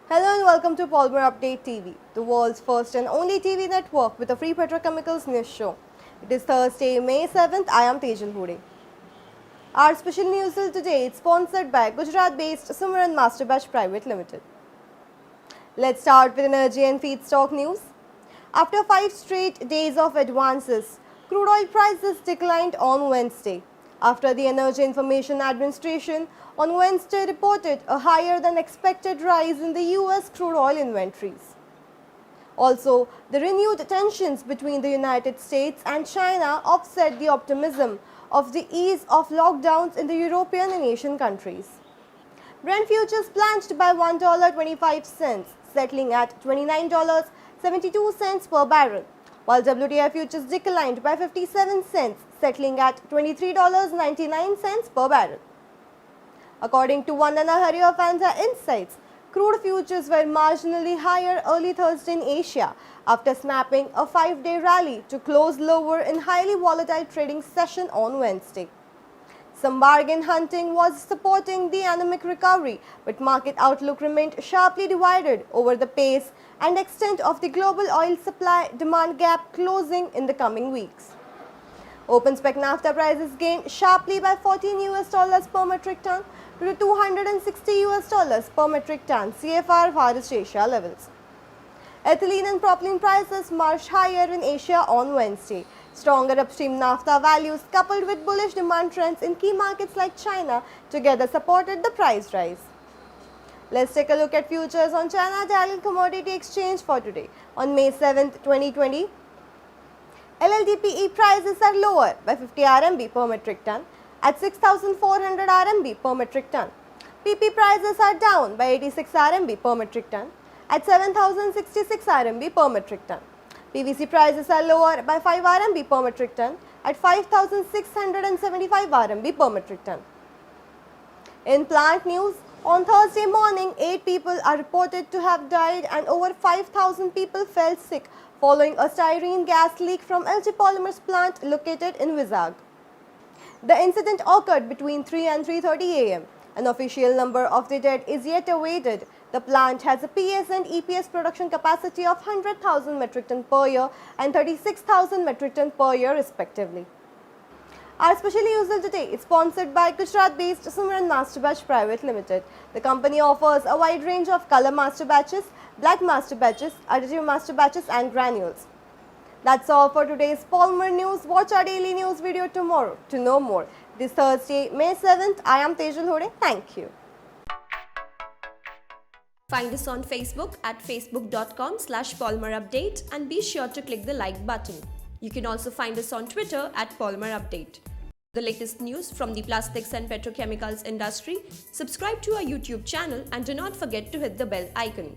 Hello and welcome to Polymer Update TV, the world's first and only TV network with a free petrochemicals news show. It is Thursday, May 7th. I am Tejal Hude. Our special news today is sponsored by Gujarat-based Simran Master Batch Private Limited. Let's start with energy and feedstock news. After 5 straight days of advances, crude oil prices declined on Wednesday, after the Energy Information Administration on Wednesday reported a higher than expected rise in the US crude oil inventories. Also, the renewed tensions between the United States and China offset the optimism of the ease of lockdowns in the European and Asian countries. Brent futures plunged by $1.25, settling at $29.72 per barrel, while WTI futures declined by 57 cents, settling at $23.99 per barrel. According to Vandana Hari of Anta Insights, crude futures were marginally higher early Thursday in Asia after snapping a 5-day rally to close lower in highly volatile trading session on Wednesday. Some bargain hunting was supporting the anemic recovery, but market outlook remained sharply divided over the pace and extent of the global oil supply-demand gap closing in the coming weeks. Open spec naphtha prices gained sharply by $14 per metric ton to $260 per metric ton CFR Far East Asia levels. Ethylene and propylene prices marched higher in Asia on Wednesday. Stronger upstream naphtha values coupled with bullish demand trends in key markets like China together supported the price rise. Let's take a look at futures on China Daily Commodity Exchange for today on May 7, 2020. LLDPE prices are lower by 50 RMB per metric ton at 6,400 RMB per metric ton. PP prices are down by 86 RMB per metric ton at 7,066 RMB per metric ton. PVC prices are lower by 5 RMB per metric ton at 5,675 RMB per metric ton. In plant news, on Thursday morning, 8 people are reported to have died and over 5,000 people fell sick following a styrene gas leak from LG Polymers plant located in Vizag. The incident occurred between 3 and 3:30 am. An official number of the dead is yet awaited. The plant has a PS and EPS production capacity of 100,000 metric ton per year and 36,000 metric ton per year respectively. Our special news today is sponsored by Gujarat-based Simran Master Batch Private Limited. The company offers a wide range of color master batches, black master batches, additive master batches and granules. That's all for today's Polymer News. Watch our daily news video tomorrow to know more. This Thursday, May 7th, I am Tejal Hude. Thank you. Find us on Facebook at facebook.com/polymerupdate and be sure to click the like button. You can also find us on Twitter at Polymer Update. The latest news from the plastics and petrochemicals industry, subscribe to our YouTube channel and do not forget to hit the bell icon.